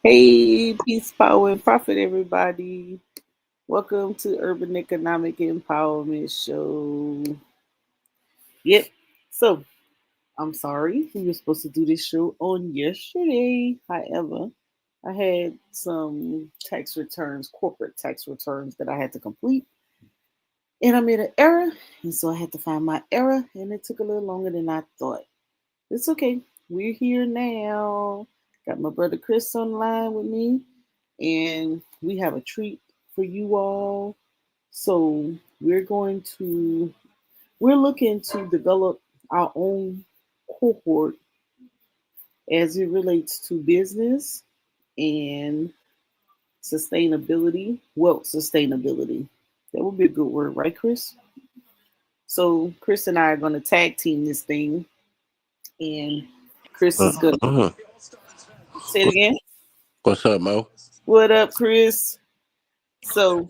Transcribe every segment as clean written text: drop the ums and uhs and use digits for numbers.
Hey, peace, power, and profit, everybody. Welcome to Urban Economic Empowerment Show. Yep. So, I'm sorry, we were supposed to do this show on yesterday. However, I had some tax returns, corporate tax returns that I had to complete, and I made an error, and so I had to find my error, and it took a little longer than I thought. It's okay. We're here now. Got my brother Chris on the line with me, and we have a treat for you all. So we're looking to develop our own cohort as it relates to business and sustainability, wealth sustainability. That would be a good word, right, Chris? So Chris and I are going to tag team this thing, and Chris is going to Uh-huh. say it again. What's up, Mo? What up, Chris? So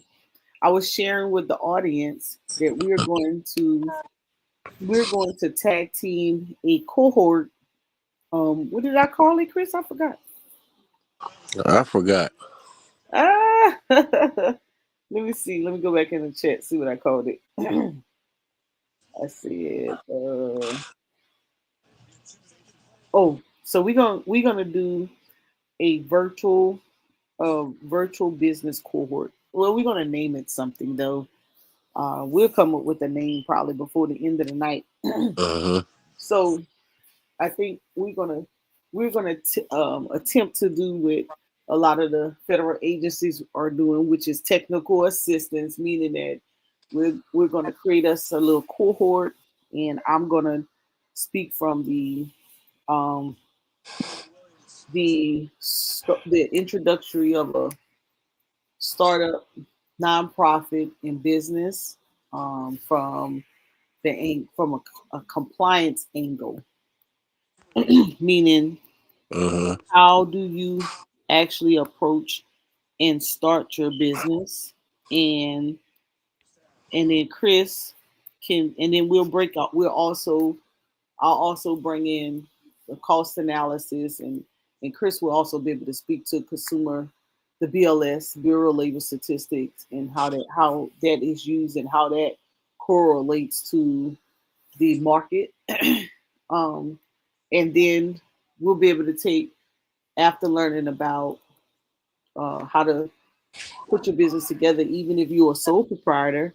I was sharing with the audience that we're going to tag team a cohort. What did I call it, Chris? I forgot. I forgot. Ah, let me see. Let me go back in the chat, see what I called it. I said, oh, so we're gonna do a virtual business cohort. Well, we're gonna name it something though. We'll come up with a name probably before the end of the night. Uh-huh. So I think we're gonna attempt to do what a lot of the federal agencies are doing, which is technical assistance, meaning that we're gonna create us a little cohort, and I'm gonna speak from um, the introductory of a startup, nonprofit, in business, from a compliance angle, meaning Uh-huh. how do you actually approach and start your business, and then Chris can, and then we'll break out, I'll also bring in the cost analysis, and Chris will also be able to speak to the BLS, Bureau of Labor Statistics, and how that is used and how that correlates to the market. um, and then we'll be able to take, after learning about how to put your business together, even if you're a sole proprietor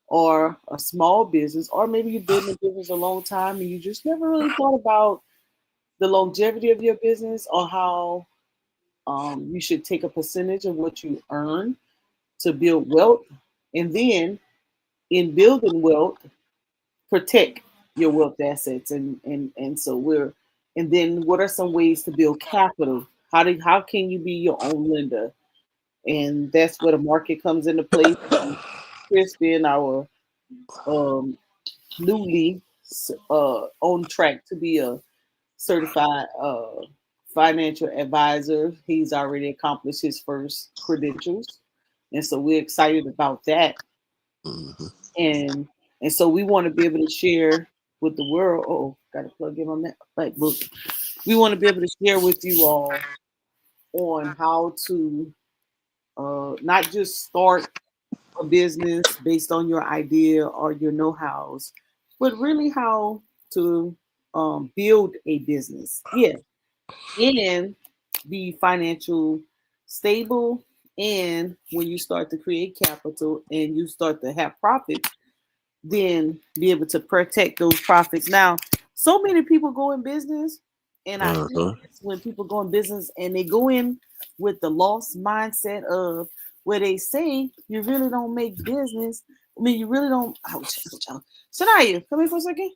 or a small business, or maybe you've been in business a long time and you just never really thought about the longevity of your business, or how you should take a percentage of what you earn to build wealth. And then in building wealth, protect your wealth assets. And so and then what are some ways to build capital? How can you be your own lender? And that's where the market comes into place. Chris being our um, newly on track to be a certified financial advisor. He's already accomplished his first credentials, and so we're excited about that. Uh-huh. And so we want to be able to share with the world. Oh, got to plug in my MacBook. We want to be able to share with you all on how to not just start a business based on your idea or your know-hows, but really how to build a business. Yeah, and be financial stable. And when you start to create capital and you start to have profits, then be able to protect those profits. Now, so many people go in business, and I hate Uh-huh. this when people go in business and they go in with the lost mindset of where they say you really don't make business. I mean, you really don't. Ouch, ouch, ouch. Sanaya, come here for a second.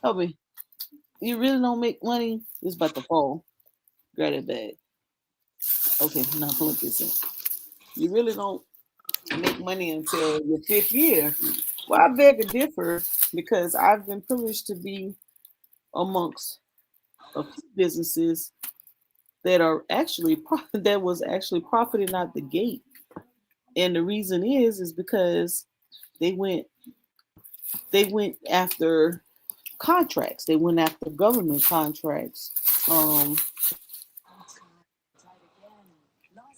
Help me. You really don't make money. It's about to fall. Grab it back. Okay, now plug this in. You really don't make money until your fifth year. Well, I beg to differ, because I've been privileged to be amongst a few businesses that was actually profiting out the gate. And the reason is because they went they went after contracts. They went after government contracts. Um,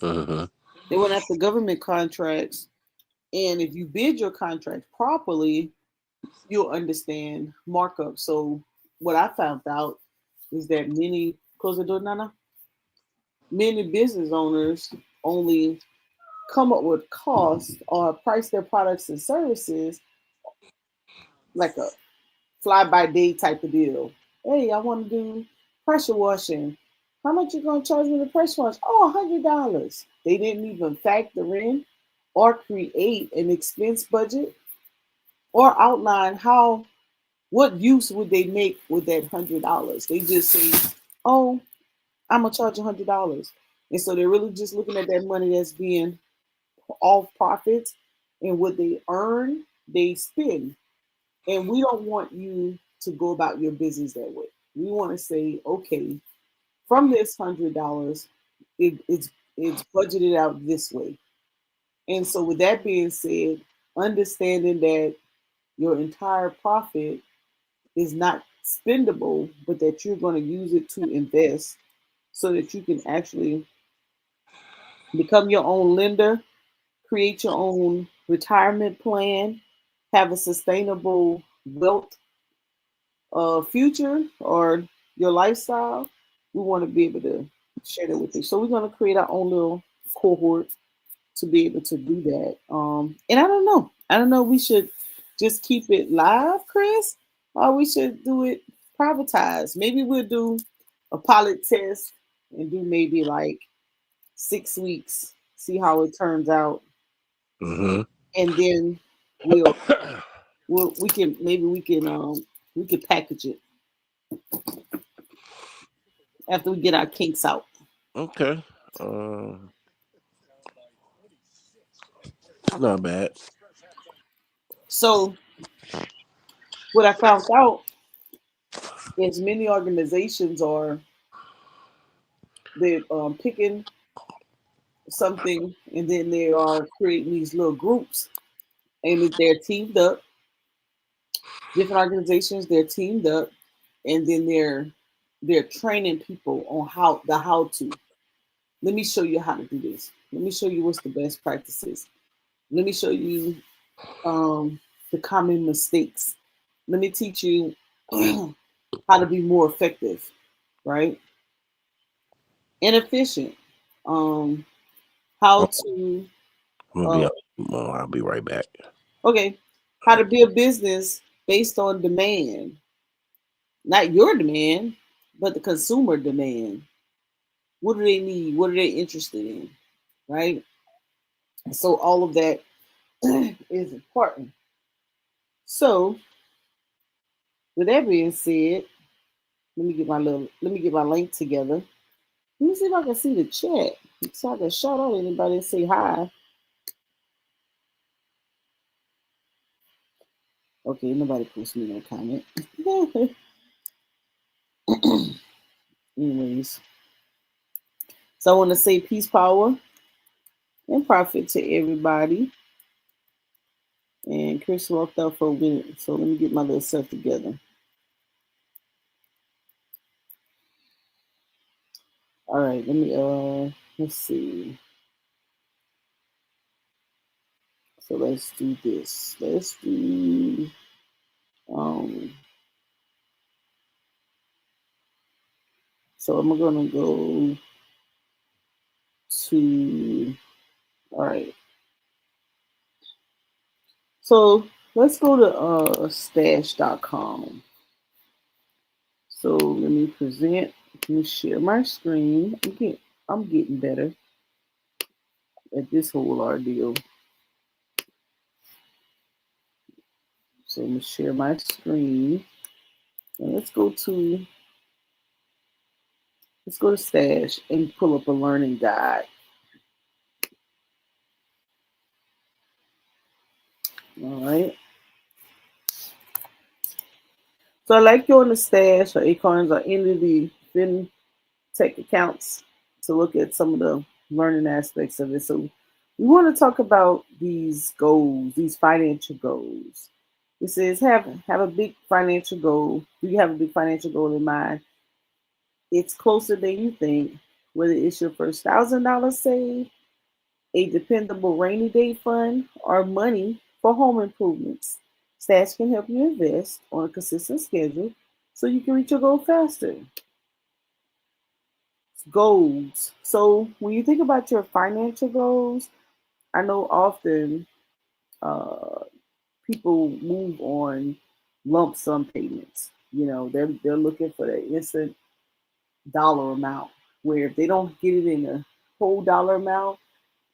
Mhm. They went after government contracts. And if you bid your contract properly, you'll understand markup. So what I found out is that many close the door, Nana. Many business owners only come up with costs or price their products and services like a fly by day type of deal. Hey, I want to do pressure washing. How much you gonna charge me to pressure wash? Oh, $100. They didn't even factor in or create an expense budget or outline how what use would they make with that $100. They just say, "Oh, I'm gonna charge $100," and so they're really just looking at that money as being off profits, and what they earn, they spend. And we don't want you to go about your business that way. We want to say, okay, from this $100, it's budgeted out this way. And so, with that being said, understanding that your entire profit is not spendable, but that you're going to use it to invest so that you can actually become your own lender, create your own retirement plan, have a sustainable wealth future or your lifestyle. We want to be able to share that with you. So we're going to create our own little cohort to be able to do that. And I don't know. I don't know. We should just keep it live, Chris, or we should do it privatized. Maybe we'll do a pilot test and do maybe like 6 weeks, see how it turns out, Mhm. and then we'll we can maybe we can package it after we get our kinks out. Okay. Um, not bad. So what I found out is many organizations are they're picking something and then they are creating these little groups and if they're teamed up, different organizations they're teamed up and then they're training people on how to. Let me show you how to do this. Let me show you what's the best practices. Let me show you the common mistakes. Let me teach you how to be more effective, right? And efficient. Um, how to I'm gonna be. uh, I'll be right back. okay, how to build business based on demand, not your demand, but the consumer demand. What do they need? What are they interested in? Right. So all of that is important. So with that being said, let me get my link together. Let me see if I can see the chat so I can shout out anybody and say hi. Okay, nobody post me no comment. Anyways, so I want to say peace, power, and profit to everybody. And Chris walked out for a minute, so let me get my little stuff together. All right, let's see. So let's do this. Let's do um so I'm gonna go to all right. So let's go to stash.com. So let me present, let me share my screen. I'm getting better at this whole ordeal. So I'm gonna share my screen. And let's go to Stash and pull up a learning guide. All right. So I like you on the Stash or Acorns or any of the FinTech accounts to look at some of the learning aspects of it. So we want to talk about these goals, these financial goals. It says have a big financial goal. Do you have a big financial goal in mind? It's closer than you think. Whether it's your first $1,000 save, a dependable rainy day fund, or money for home improvements, Stash can help you invest on a consistent schedule so you can reach your goal faster. Goals. So when you think about your financial goals, I know often uh, people move on lump sum payments. They're looking for the instant dollar amount. Where if they don't get it in a whole dollar amount,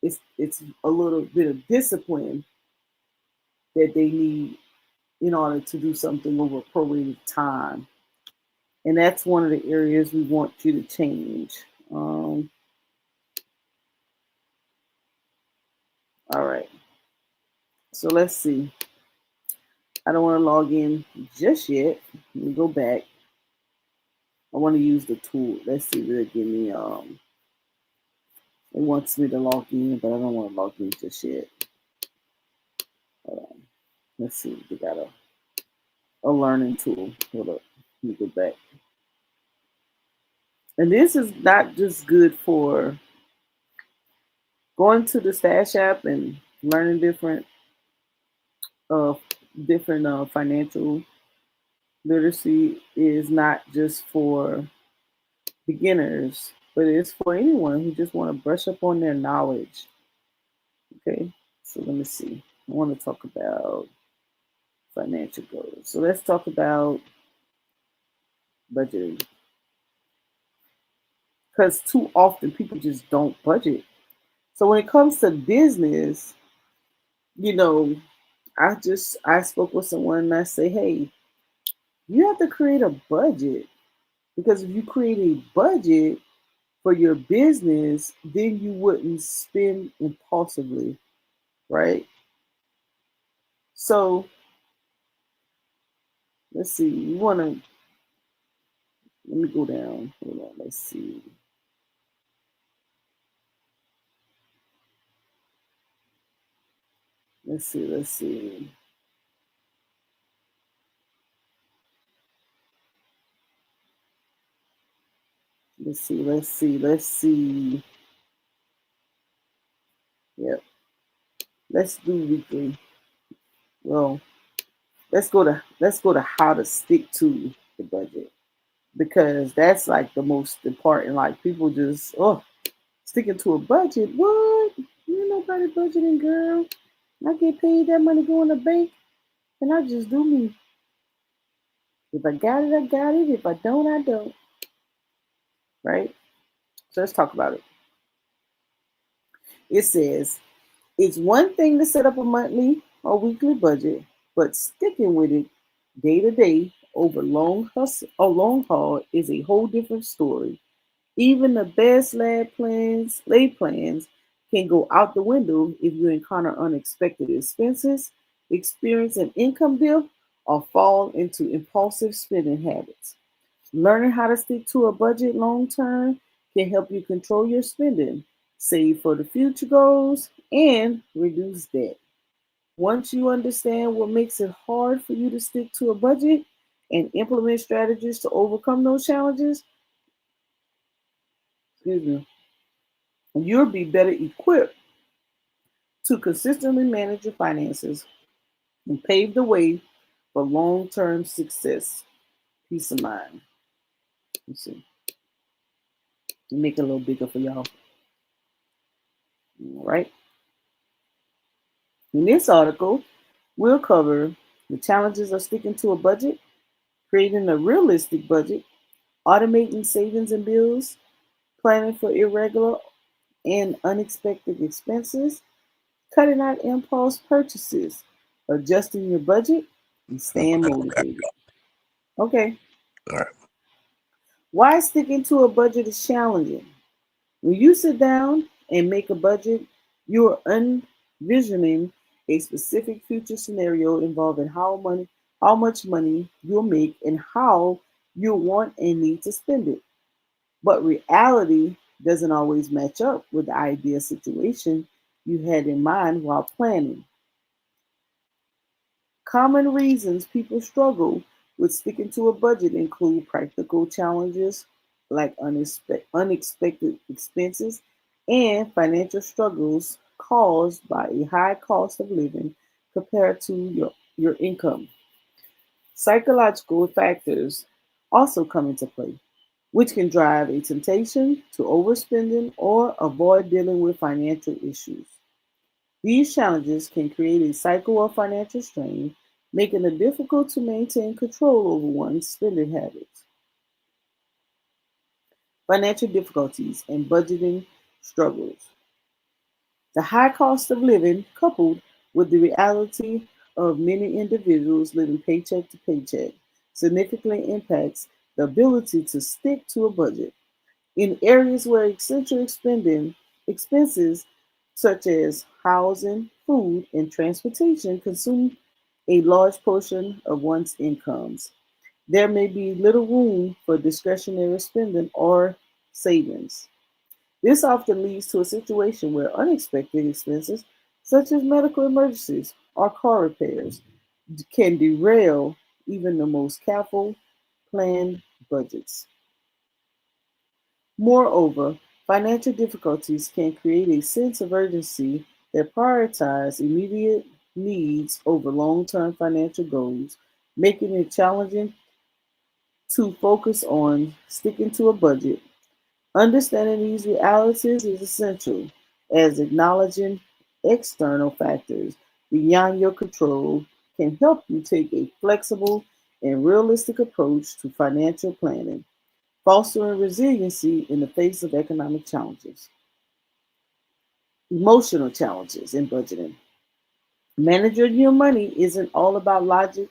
it's a little bit of discipline that they need in order to do something over a prorated time. And that's one of the areas we want you to change. Um, all right. So let's see. I don't want to log in just yet. Let me go back. I want to use the tool. Let's see. Will it give me it wants me to log in, but I don't want to log in just yet. Hold on. Let's see. We got a learning tool. Hold up. Let me go back. And this is not just good for going to the Stash app and learning uh different financial literacy is not just for beginners, but it's for anyone who just want to brush up on their knowledge. Okay, so let me see. I want to talk about financial goals. So let's talk about budgeting because too often people just don't budget. So when it comes to business, you know, I spoke with someone and I say, hey, you have to create a budget because if you create a budget for your business, then you wouldn't spend impulsively, right? So let's see. You want to let me go down. Hold on. Let's see. Let's see. Let's see. Let's see. Let's see. Let's see. Yep. Let's do weekly. Well, let's go to how to stick to the budget because that's like the most important. Like people just sticking to a budget. What? You ain't nobody budgeting, girl. I get paid that money go in the bank, and I just do me. If I got it, I got it. If I don't, I don't. Right? So let's talk about it. It says it's one thing to set up a monthly or weekly budget, but sticking with it day to day over long hustle or long haul is a whole different story. Even the best laid plans can go out the window if you encounter unexpected expenses, experience an income dip, or fall into impulsive spending habits. Learning how to stick to a budget long term can help you control your spending, save for the future goals, and reduce debt. Once you understand what makes it hard for you to stick to a budget and implement strategies to overcome those challenges, excuse me, you'll be better equipped to consistently manage your finances and pave the way for long term success, peace of mind. Let's see. Make it a little bigger for y'all. All right. In this article, we'll cover the challenges of sticking to a budget, creating a realistic budget, automating savings and bills, planning for irregular and unexpected expenses, cutting out impulse purchases, adjusting your budget, and staying Okay. motivated. Okay, All right. why sticking to a budget is challenging? When you sit down and make a budget, you are envisioning a specific future scenario involving how much money you'll make, and how you want and need to spend it. But reality doesn't always match up with the ideal situation you had in mind while planning. Common reasons people struggle with sticking to a budget include practical challenges. like unexpected expenses and financial struggles caused by a high cost of living compared to your income. Psychological factors also come into play, which can drive a temptation to overspending or avoid dealing with financial issues. These challenges can create a cycle of financial strain, making it difficult to maintain control over one's spending habits. Financial difficulties and budgeting struggles. The high cost of living, coupled with the reality of many individuals living paycheck to paycheck, significantly impacts the ability to stick to a budget. In areas where essential spending expenses such as housing, food, and transportation consume a large portion of one's incomes, there may be little room for discretionary spending or savings. This often leads to a situation where unexpected expenses, such as medical emergencies or car repairs, can derail even the most careful planned budgets. Moreover, financial difficulties can create a sense of urgency that prioritizes immediate needs over long term financial goals, making it challenging to focus on sticking to a budget. Understanding these realities is essential, as acknowledging external factors beyond your control can help you take a flexible and realistic approach to financial planning, fostering resiliency in the face of economic challenges. Emotional challenges in budgeting. Managing your money isn't all about logic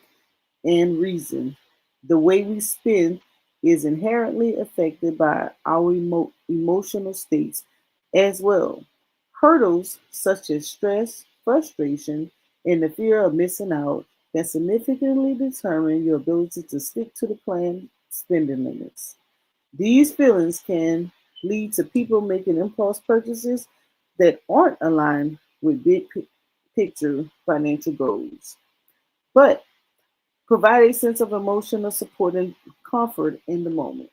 and reason. The way we spend is inherently affected by our emotional states as well. Hurdles such as stress, frustration, and the fear of missing out can significantly determine your ability to stick to the planned spending limits. These feelings can lead to people making impulse purchases that aren't aligned with picture financial goals, but provide a sense of emotional support and comfort in the moment.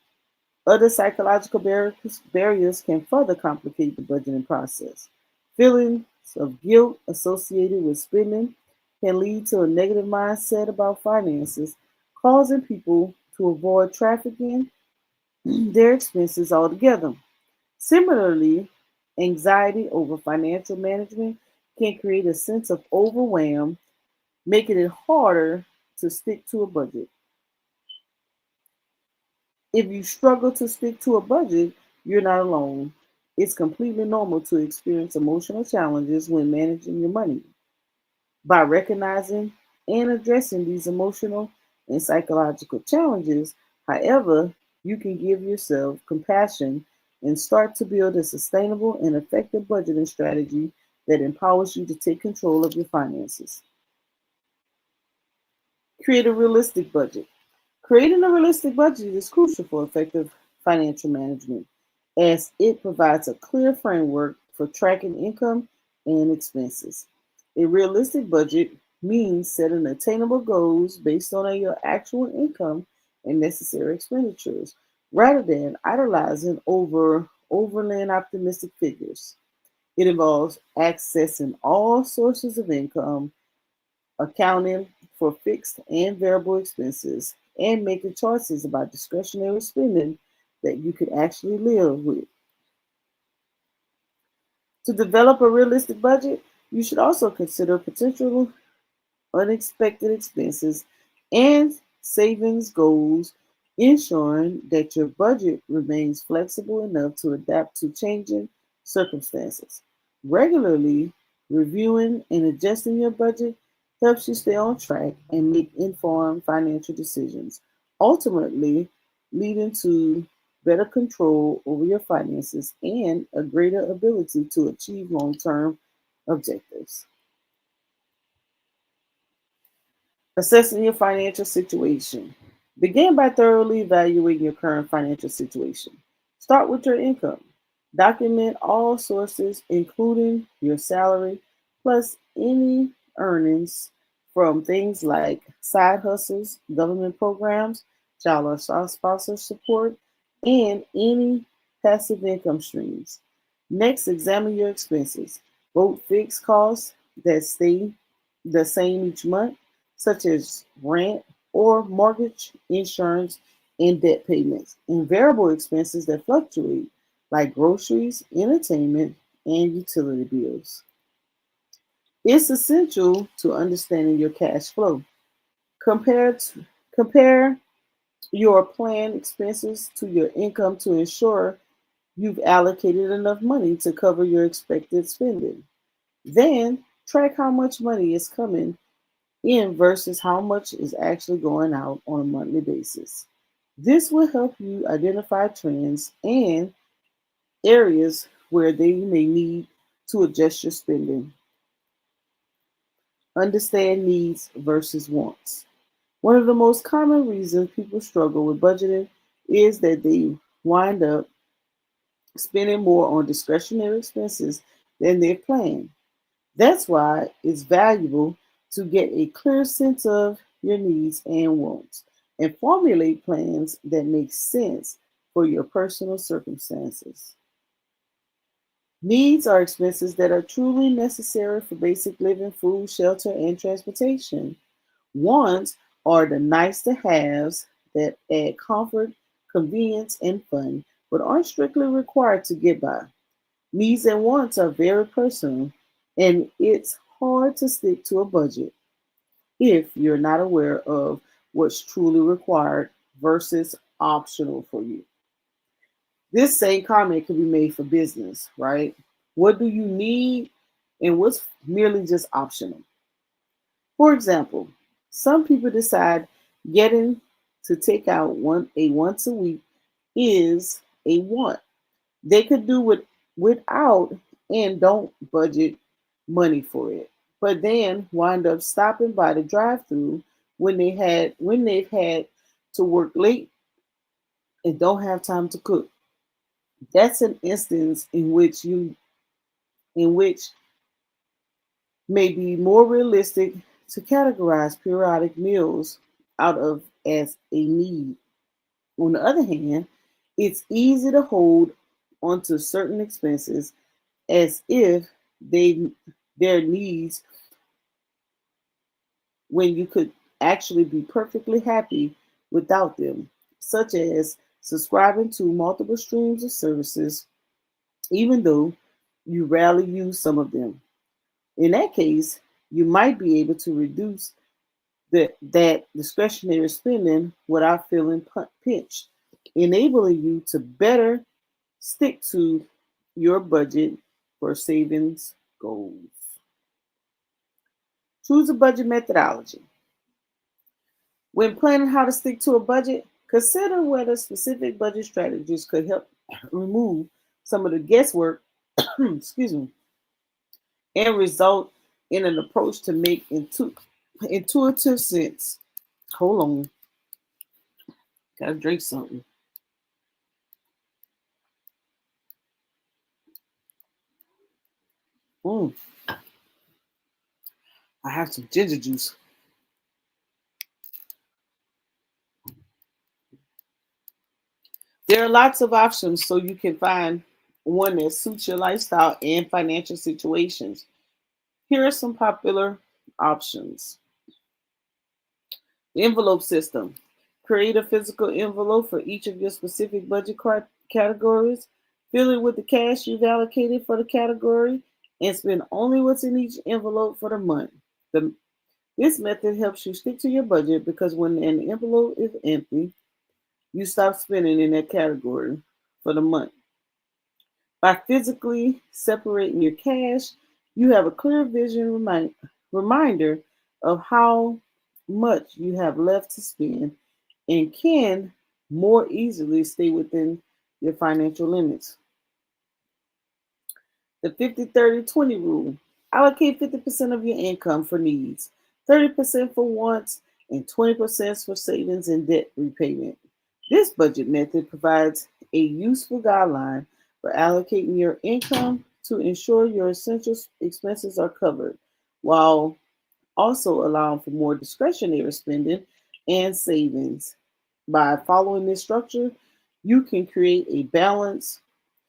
Other psychological barriers can further complicate the budgeting process. Feelings of guilt associated with spending can lead to a negative mindset about finances, causing people to avoid trafficking their expenses altogether. Similarly, anxiety over financial management can create a sense of overwhelm, making it harder to stick to a budget. If you struggle to stick to a budget, you're not alone. It's completely normal to experience emotional challenges when managing your money. By recognizing and addressing these emotional and psychological challenges, however, you can give yourself compassion and start to build a sustainable and effective budgeting strategy that empowers you to take control of your finances. Create a realistic budget. Creating a realistic budget is crucial for effective financial management, as it provides a clear framework for tracking income and expenses. A realistic budget means setting attainable goals based on your actual income and necessary expenditures, rather than idolizing overly optimistic figures. It involves accessing all sources of income, accounting for fixed and variable expenses, and making choices about discretionary spending that you can actually live with. To develop a realistic budget, you should also consider potential unexpected expenses and savings goals, ensuring that your budget remains flexible enough to adapt to changing circumstances. Regularly reviewing and adjusting your budget helps you stay on track and make informed financial decisions, ultimately leading to better control over your finances and a greater ability to achieve long term objectives. Assessing your financial situation. Begin by thoroughly evaluating your current financial situation. Start with your income. Document all sources, including your salary, plus any earnings from things like side hustles, government programs, child or spousal support, and any passive income streams. Next, examine your expenses, both fixed costs that stay the same each month, such as rent or mortgage, insurance, and debt payments, and variable expenses that fluctuate, like groceries, entertainment, and utility bills. It's essential to understanding your cash flow. Compare your planned expenses to your income to ensure you've allocated enough money to cover your expected spending. Then track how much money is coming in versus how much is actually going out on a monthly basis. This will help you identify trends and areas where they may need to adjust your spending. Understand needs versus wants. One of the most common reasons people struggle with budgeting is that they wind up spending more on discretionary expenses than they planned. That's why it's valuable to get a clear sense of your needs and wants and formulate plans that make sense for your personal circumstances. Needs are expenses that are truly necessary for basic living, food, shelter, and transportation. Wants are the nice to haves that add comfort, convenience, and fun, but aren't strictly required to get by. Needs and wants are very personal, and it's hard to stick to a budget if you're not aware of what's truly required versus optional for you. This same comment could be made for business, right? What do you need and what's merely just optional? For example, some people decide getting to take out a once a week is a want. They could do it without and don't budget money for it. But then wind up stopping by the drive-through when they've had to work late and don't have time to cook. That's an instance in which may be more realistic to categorize periodic meals out of as a need. On the other hand, it's easy to hold onto certain expenses as if they their needs when you could actually be perfectly happy without them, such as subscribing to multiple streams of services, even though you rarely use some of them. In that case, you might be able to reduce that discretionary spending without feeling pinched, enabling you to better stick to your budget for savings goals. Choose a budget methodology. When planning how to stick to a budget, consider whether specific budget strategies could help remove some of the guesswork, excuse me, and result in an approach to make intuitive sense. Hold on, gotta drink something. Mm, I have some ginger juice. There are lots of options so you can find one that suits your lifestyle and financial situations. Here are some popular options. The envelope system. Create a physical envelope for each of your specific budget categories. Fill it with the cash you've allocated for the category and spend only what's in each envelope for the month. The, this method helps you stick to your budget because when an envelope is empty, you stop spending in that category for the month. By physically separating your cash, you have a clear vision reminder of how much you have left to spend and can more easily stay within your financial limits. The 50-30-20 rule. Allocate 50% of your income for needs, 30% for wants, and 20% for savings and debt repayment. This budget method provides a useful guideline for allocating your income to ensure your essential expenses are covered, while also allowing for more discretionary spending and savings. By following this structure, You can create a balanced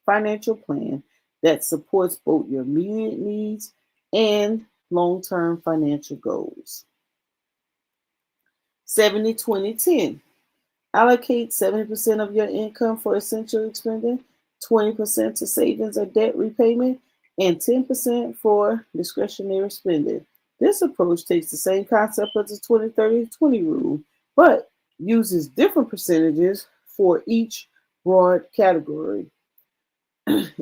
financial plan that supports both your immediate needs and long term financial goals. 70-20-10. Allocate 70% of your income for essential spending, 20% to savings or debt repayment, and 10% for discretionary spending. This approach takes the same concept as the 20-30-20 rule, but uses different percentages for each broad category.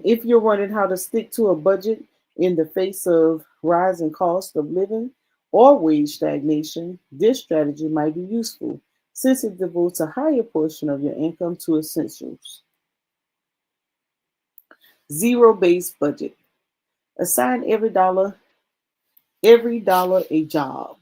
If you're wondering how to stick to a budget in the face of rising cost of living or wage stagnation, this strategy might be useful since it devotes a higher portion of your income to essentials. Zero based budget. Assign every dollar a job.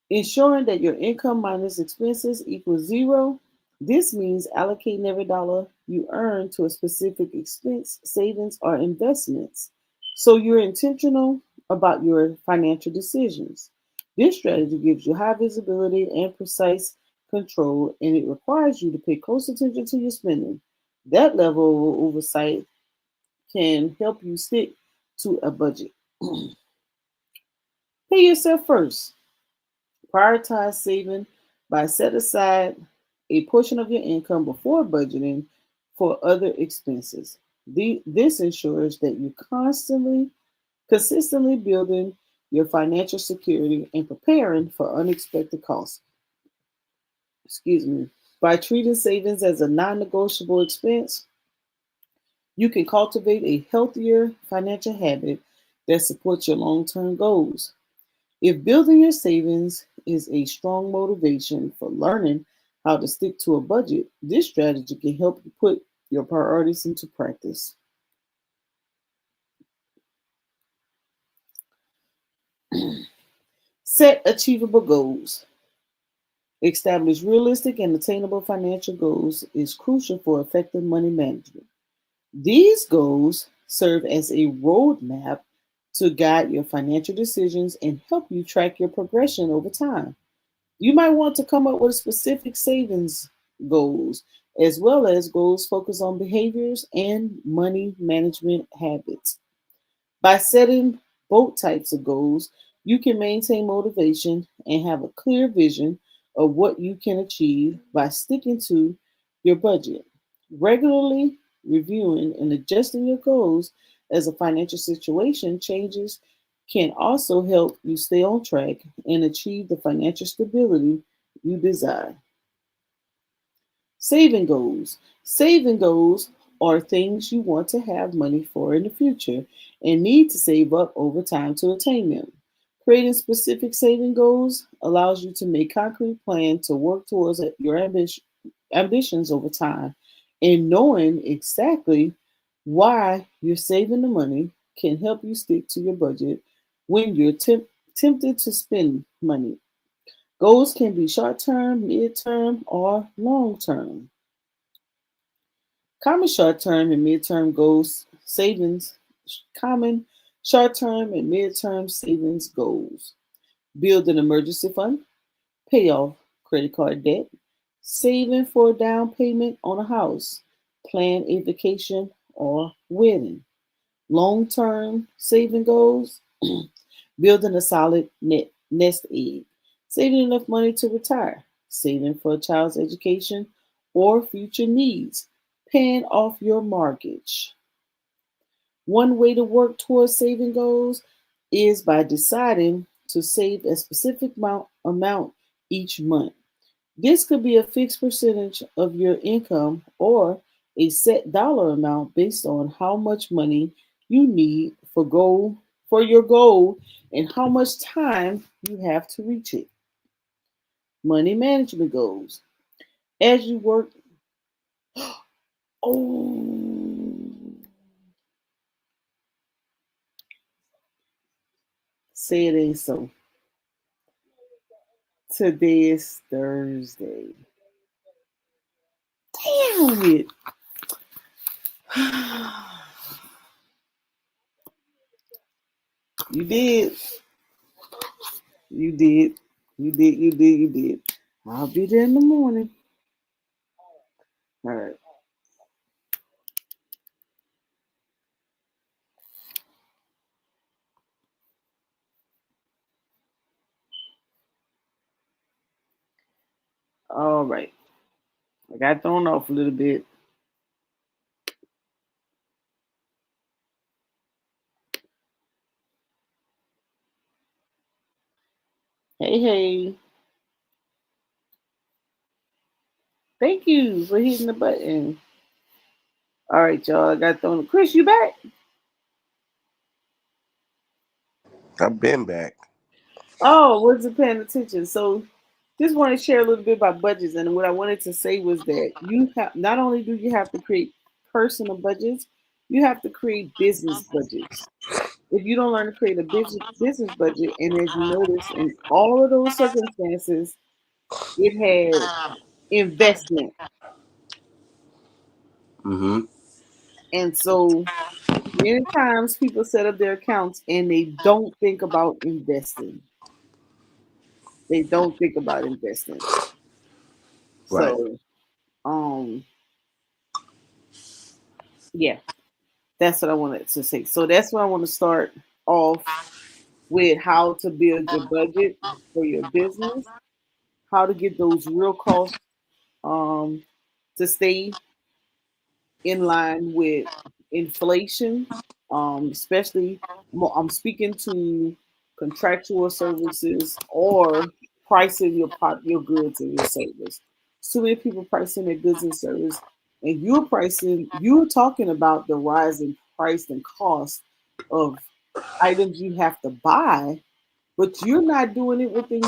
Ensuring that your income minus expenses equals zero. This means allocating every dollar you earn to a specific expense, savings, or investments. So you're intentional about your financial decisions. This strategy gives you high visibility and precise control, and it requires you to pay close attention to your spending. That level of oversight can help you stick to a budget. Pay yourself first. Prioritize saving by set aside a portion of your income before budgeting for other expenses. This ensures that you consistently building your financial security and preparing for unexpected costs. Excuse me. By treating savings as a non-negotiable expense, you can cultivate a healthier financial habit that supports your long-term goals. If building your savings is a strong motivation for learning how to stick to a budget, this strategy can help you put your priorities into practice. Set achievable goals. Establish realistic and attainable financial goals is crucial for effective money management. These goals serve as a roadmap to guide your financial decisions and help you track your progression over time. You might want to come up with specific savings goals, as well as goals focused on behaviors and money management habits. By setting both types of goals, you can maintain motivation and have a clear vision of what you can achieve by sticking to your budget. Regularly reviewing and adjusting your goals as a financial situation changes can also help you stay on track and achieve the financial stability you desire. Saving goals. Saving goals are things you want to have money for in the future and need to save up over time to attain them. Creating specific saving goals allows you to make concrete plans to work towards your ambitions over time. And knowing exactly why you're saving the money can help you stick to your budget when you're tempted to spend money. Goals can be short term, mid term, or long term. Common short-term and mid-term goals savings. Common short-term and mid-term savings goals. Build an emergency fund. Pay off credit card debt. Saving for a down payment on a house. Plan a vacation or wedding. Long-term saving goals. Building a solid nest egg. Saving enough money to retire. Saving for a child's education or future needs. Paying off your mortgage. One way to work towards saving goals is by deciding to save a specific amount each month. This could be a fixed percentage of your income or a set dollar amount based on how much money you need for your goal and how much time you have to reach it. Money management goals. As you work, oh, say it ain't so. Today is Thursday. Damn it. You did. You did. You did. You did. You did. I'll be there in the morning. All right. All right. I got thrown off a little bit. Hey, hey. Thank you for hitting the button. All right, y'all. I got thrown. Chris, you back? I've been back. Oh, wasn't paying attention. So, just want to share a little bit about budgets. And what I wanted to say was that you have not only do you have to create personal budgets, you have to create business budgets. If you don't learn to create a business budget, and as you notice in all of those circumstances, it had investment. Mm-hmm. And so many times people set up their accounts and they don't think about investing. They don't think about investing. Right. So, um, yeah, that's what I wanted to say. So that's what I want to start off with: how to build your budget for your business, how to get those real costs um, to stay in line with inflation, especially I'm speaking to contractual services or pricing your goods and your service. So many people pricing their goods and service, and you're talking about the rise in price and cost of items you have to buy, but you're not doing it within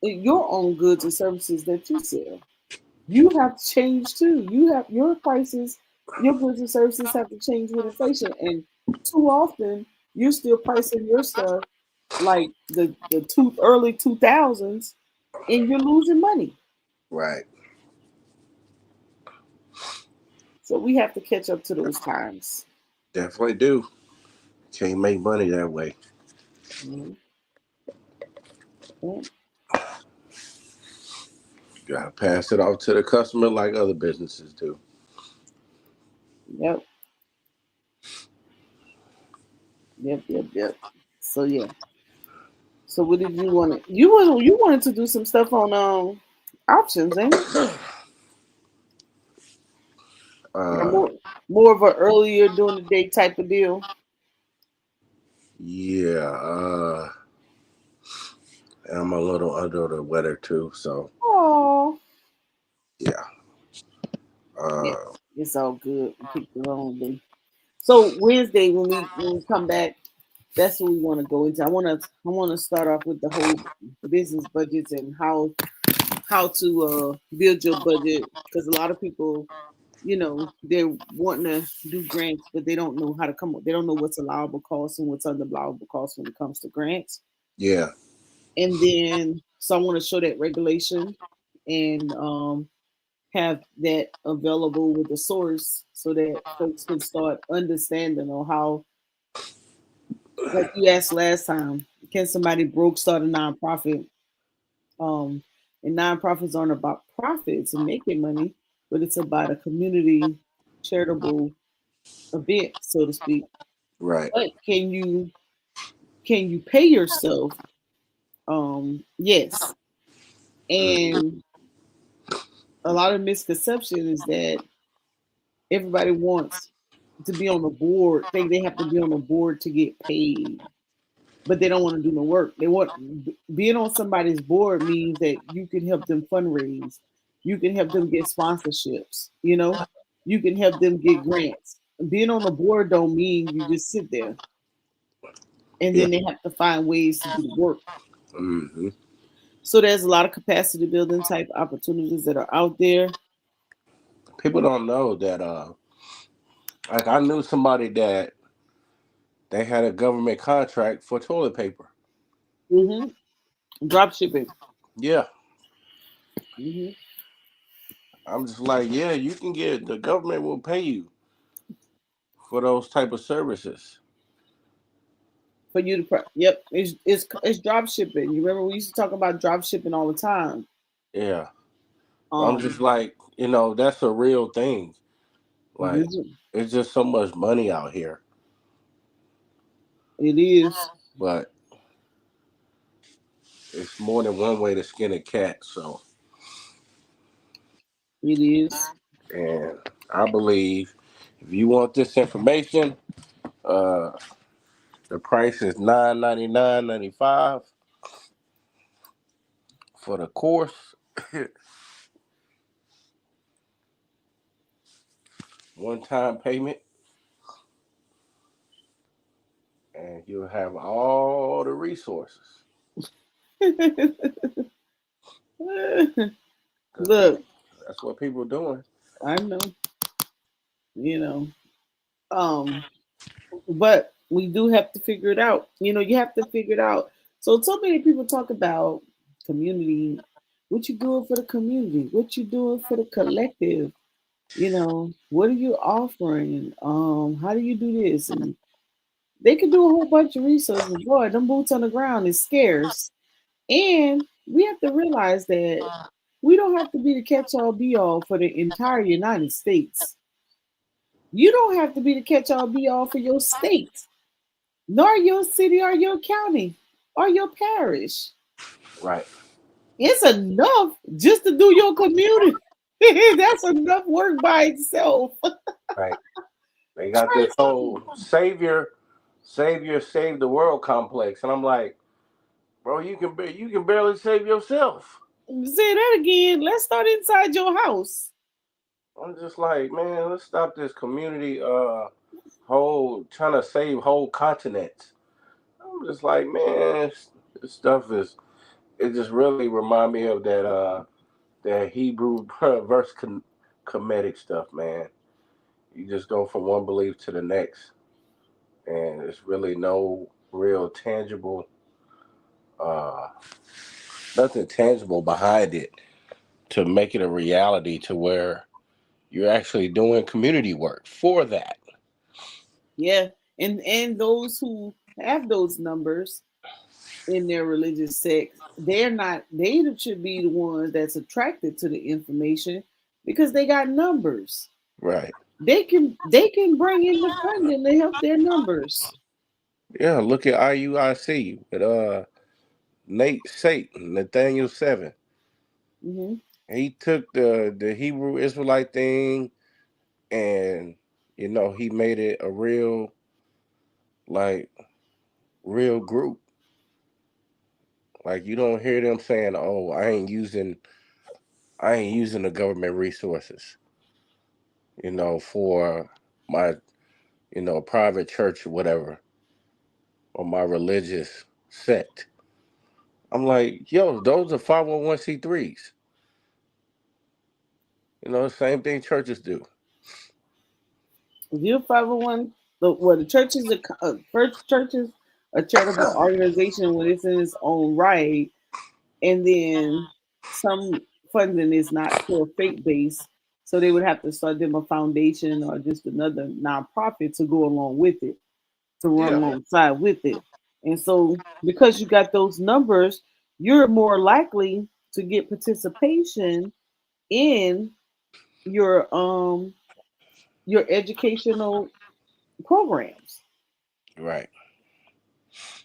your own goods and services that you sell. You have to change too. You have your prices, your goods and services have to change with inflation. And too often you're still pricing your stuff like the early 2000s, and you're losing money. Right. So we have to catch up to those times. Definitely do. Can't make money that way. Mhm. Yeah. You gotta pass it off to the customer like other businesses do. Yep. Yep. Yep. Yep. So yeah. So what did you want to? You wanted to do some stuff on options, ain't it? Or Uh, more of a earlier during the day type of deal. yeah. I'm a little under the weather too, so Oh. yeah. Yeah, Uh, it's all good. We picked the wrong day. So Wednesday when we come back, that's what we want to go into. I want to start off with the whole business budgets and how to build your budget, because a lot of people, they're wanting to do grants, but they don't know how to come up. They don't know what's allowable costs and what's unallowable costs when it comes to grants. yeah. And then so I want to show that regulation and have that available with the source so that folks can start understanding on how, like you asked last time, can somebody broke start a nonprofit? Um, and nonprofits aren't about profits and making money, but it's about a community charitable event, so to speak. Right. But can you pay yourself? Yes. Mm, And a lot of misconception is that everybody wants to be on the board, think they have to be on the board to get paid, but they don't want to do no work. They want being on somebody's board means that you can help them fundraise, you can help them get sponsorships, you can help them get grants. Being on the board don't mean you just sit there and yeah. then they have to find ways to do the work. Hmm. So there's a lot of capacity building type opportunities that are out there. People don't know that. Like I knew somebody that they had a government contract for toilet paper. Hmm. Drop shipping. Yeah. Hmm. I'm just like, yeah, you can get the government will pay you for those type of services. For you to yep, it's drop shipping. You remember we used to talk about drop shipping all the time. Yeah. I'm just um like, that's a real thing. It Like, is. it's just so much money out here, It is. but it's more than one way to skin a cat. So, It is. and I believe if you want this information, uh, the price is $9.99.95 for the course, one time payment, and you'll have all the resources. Cause Look, that's what people are doing. I know. You know. Um. But we do have to figure it out. You have to figure it out. So many people talk about community. What you doing for the community? What you doing for the collective? What are you offering? How do you do this? And they can do a whole bunch of research, but boy, them boots on the ground is scarce. And we have to realize that we don't have to be the catch all be all for the entire United States. You don't have to be the catch all be all for your state, nor your city or your county or your parish. Right, It's enough just to do your community. That's enough work by itself. right. They got this whole savior, save the world complex, and I'm like, bro, you can barely save yourself. Say that again. Let's start inside your house. I'm just like, man, let's stop this community whole trying to save whole continents. I'm just like, man, this stuff is it just really remind me of that Hebrew verse comedic stuff, man. You just go from one belief to the next, and it's really no real tangible, uh, nothing tangible behind it to make it a reality to where you're actually doing community work for that. Yeah. And those who have those numbers in their religious sect, they should be the ones that's attracted to the information because they got numbers. Right. They can bring in the funding to help their numbers. Yeah, look at IUIC with Nate Satan, Nathaniel Seven. Hmm. He took the Hebrew Israelite thing and he made it a like real group. Like you don't hear them saying, "Oh, I ain't using the government resources, for my private church or whatever or my religious sect." I'm like, yo, those are 501c3s. Same thing churches do. If you're 501, the churches are first churches a charitable organization when it's in its own right, and then some funding is not for faith based, so they would have to start them a foundation or just another nonprofit to go along with it, to run Yeah, alongside with it. And so, because you got those numbers, you're more likely to get participation in your um your educational programs. right.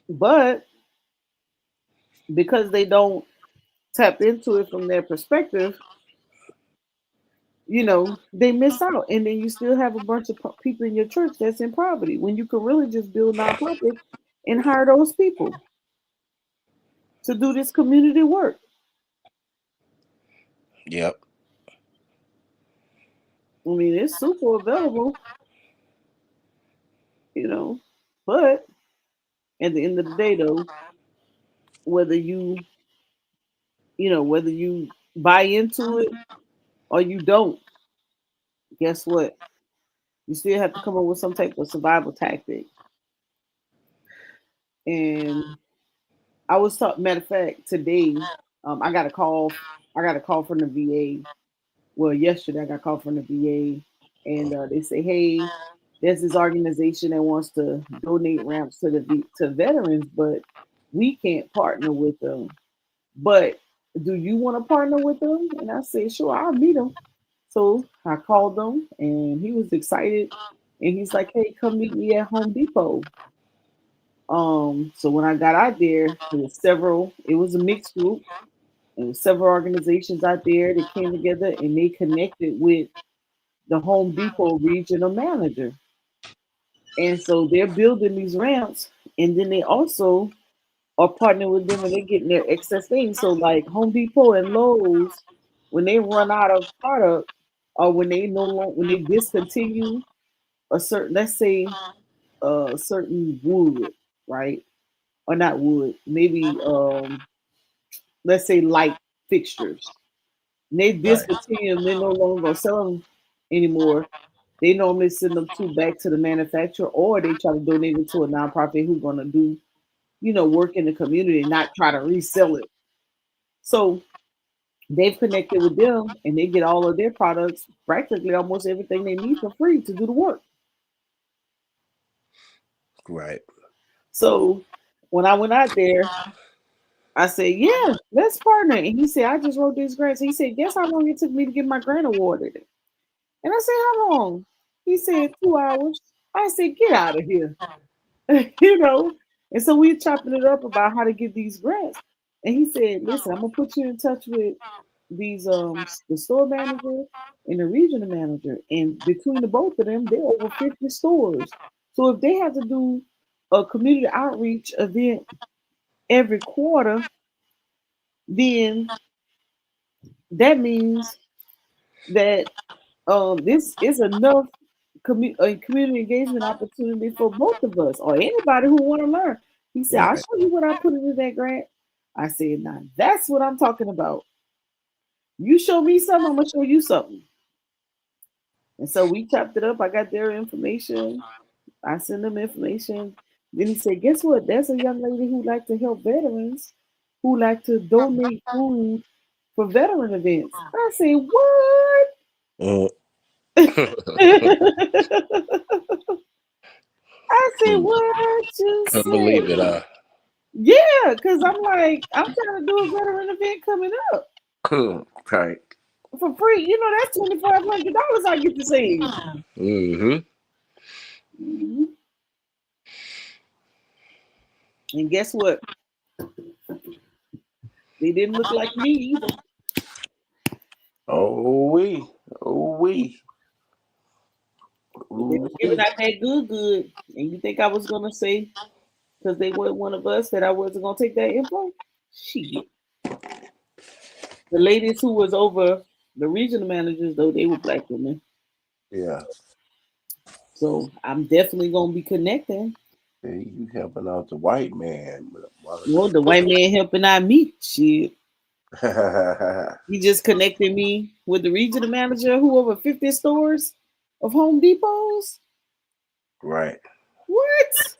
But because they don't tap into it from their perspective, they miss out. And then you still have a bunch of people in your church that's in poverty when you could really just build nonprofits and hire those people to do this community work. Yep. I mean, it's super available, you know. But at the end of the day, though, whether whether you buy into it or you don't, guess what? You still have to come up with some type of survival tactic. And I was talking. Matter of fact, today, I got a call. I got a call from the VA. Well, yesterday I got a call from the VA, and they say, "Hey, there's this organization that wants to donate ramps to to veterans, but we can't partner with them. But do you want to partner with them?" And I said, "Sure, I'll meet them." So I called him and he was excited and he's like, "Hey, come meet me at Home Depot." So when I got out there, it was a mixed group. There was several organizations out there that came together and they connected with the Home Depot regional manager. And so they're building these ramps and then they also are partnering with them and they're getting their excess things. So like Home Depot and Lowe's, when they run out of product or when they no longer when they discontinue a certain, let's say a certain wood, right? Or not wood, maybe let's say light fixtures. And they Right. discontinue them, they no longer gonna sell them anymore. They normally send them back to the manufacturer or they try to donate it to a nonprofit who's gonna do, work in the community and not try to resell it. So they've connected with them and they get all of their products, practically almost everything they need for free to do the work. Right. So when I went out there, I said, "Yeah, let's partner." And he said, "I just wrote this grant." So he said, "Guess how long it took me to get my grant awarded?" And I said, "How long?" He said, "2 hours." I said, "Get out of here." you know. And so we chopping it up about how to get these grants. And he said, "Listen, I'm gonna put you in touch with these the store manager and the regional manager. And between the both of them, they're over 50 stores. So if they have to do a community outreach event every quarter, then that means that this is enough community engagement opportunity for both of us or anybody who want to learn." He said, "I'll Right. show you what I put into that grant." I said, "Now that's what I'm talking about. You show me something, I'm gonna show you something." And so we chopped it up. I got their information. I sent them information. Then he said, "Guess what? There's a young lady who like to help veterans, who like to donate food for veteran events." I said, "What?" Mm. I said, "What you Couldn't believe it. say?" Yeah, because I'm like, I'm trying to do a veteran event coming up Right. for free. That's $2,500 I get to save. Mm-hmm. Mhm. And guess what? They didn't look like me either. Oh we. Oh we. They Ooh were giving wee. out that good, good. And you think I was going to say, because they weren't one of us, that I wasn't going to take that info? Shit. The ladies who was over the regional managers, though, they were black women. Yeah. So I'm definitely going to be connecting. Hey, you helping out the white man, Well, the white man helping out me. Shit. He just connected me with the regional manager who over 50 stores of Home Depots. Right. What?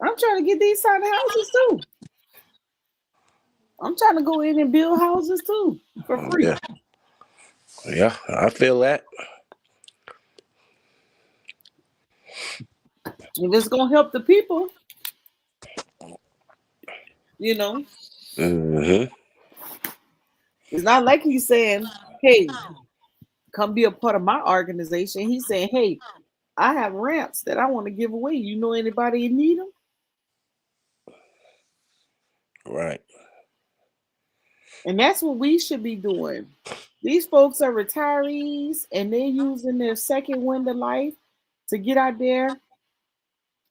I'm trying to get these kind of houses too. I'm trying to go in and build houses too for free. Yeah. Yeah. I feel that. If it's gonna help the people, you know, Mm-hmm. it's not like he's saying, "Hey, come be a part of my organization." He's saying, "Hey, I have ramps that I want to give away. You know anybody in need them?" Right. And that's what we should be doing. These folks are retirees and they're using their second wind of life to get out there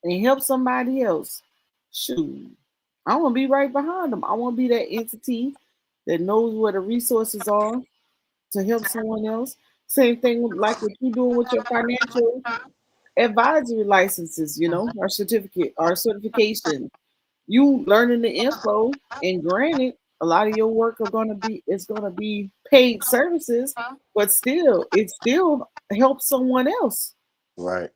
and help somebody else. Shoot. I want to be right behind them. I want to be that entity that knows where the resources are to help someone else. Same thing like what you're doing with your financial advisory licenses, our certification. You learning the info, and granted, a lot of your work is gonna be paid services, but still, it still helps someone else. Right.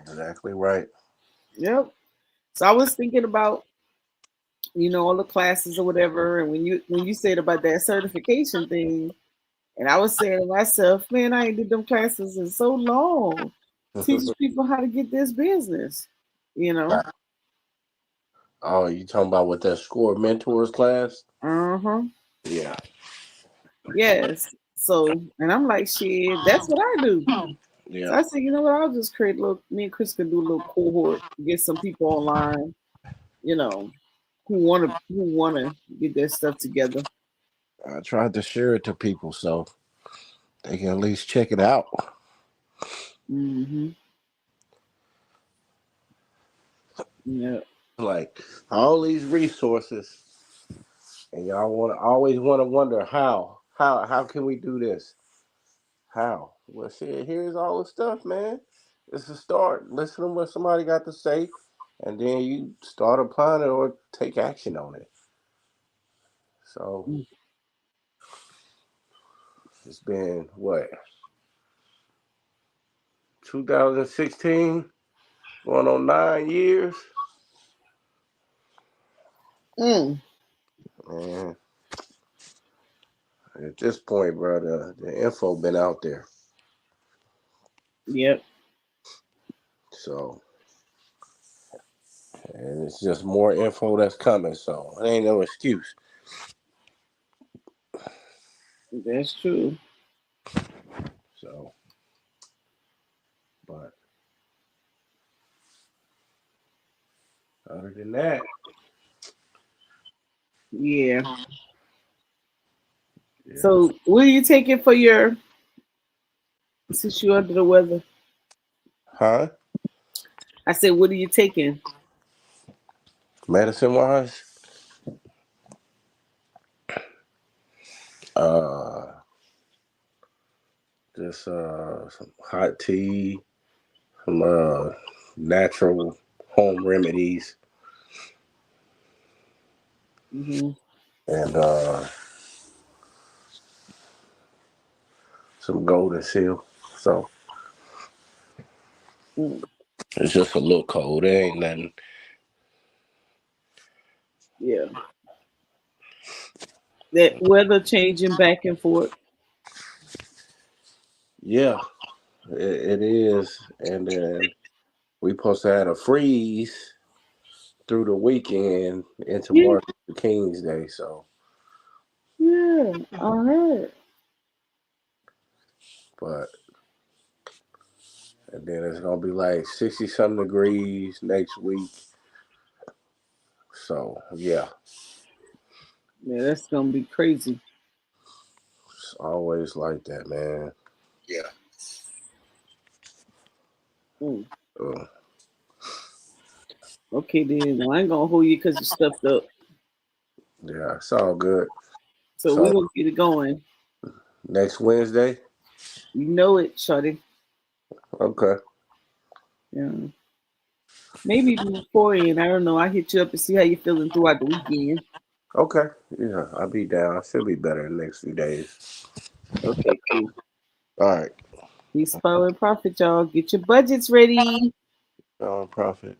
Exactly right. Yep. So I was thinking about, all the classes or whatever, and when you said about that certification thing, and I was saying to myself, man, I ain't did them classes in so long. Teaches people how to get this business, you know. Right. Oh, you talking about with that score mentors class? Uh huh. Yeah. Yes. So, and I'm like, shit, that's what I do. So Yeah, I said, you know what? I'll just create a little. Me and Chris could do a little cohort, get some people online, you know, who wanna get their stuff together. I tried to share it to people so they can at least check it out. Hmm. Yeah. Like all these resources, and y'all want to wonder how can we do this? How? Well, shit, here's all the stuff, man. It's a start. Listen to what somebody got to say, and then you start applying it or take action on it. So it's been what 2016, going on 9 years, Mm. man. At this point, bro, the info been out there, Yep. so and it's just more info that's coming. So it ain't no excuse. That's true. So, but other than that, Yeah. yeah, So, what are you taking for your since you're under the weather? huh? I said, what are you taking? Medicine wise, uh, just some hot tea, some natural home remedies, Hmm. and some golden seal. So Mm. it's just a little cold. It ain't nothing. Yeah. That weather changing back and forth. Yeah, it is. And then we supposed to have a freeze through the weekend into Yeah. Martin Luther King's Day. So, Yeah. I heard. but and then it's gonna be like 60 something degrees next week. So yeah, Yeah, that's gonna be crazy. it's always like that, man. Mm. Uh, Okay, then. Well, I ain't gonna hold you because you're stuffed up. yeah, it's all good. So we're So gonna get it going. next Wednesday, You know it, Shorty. okay, Yeah. Maybe beforehand. I don't know. I hit you up and see how you're feeling throughout the weekend. okay, yeah, I'll be down. I should be better in the next few days. Okay, cool. All right, Peace, power, and profit, y'all. Get your budgets ready. Profit.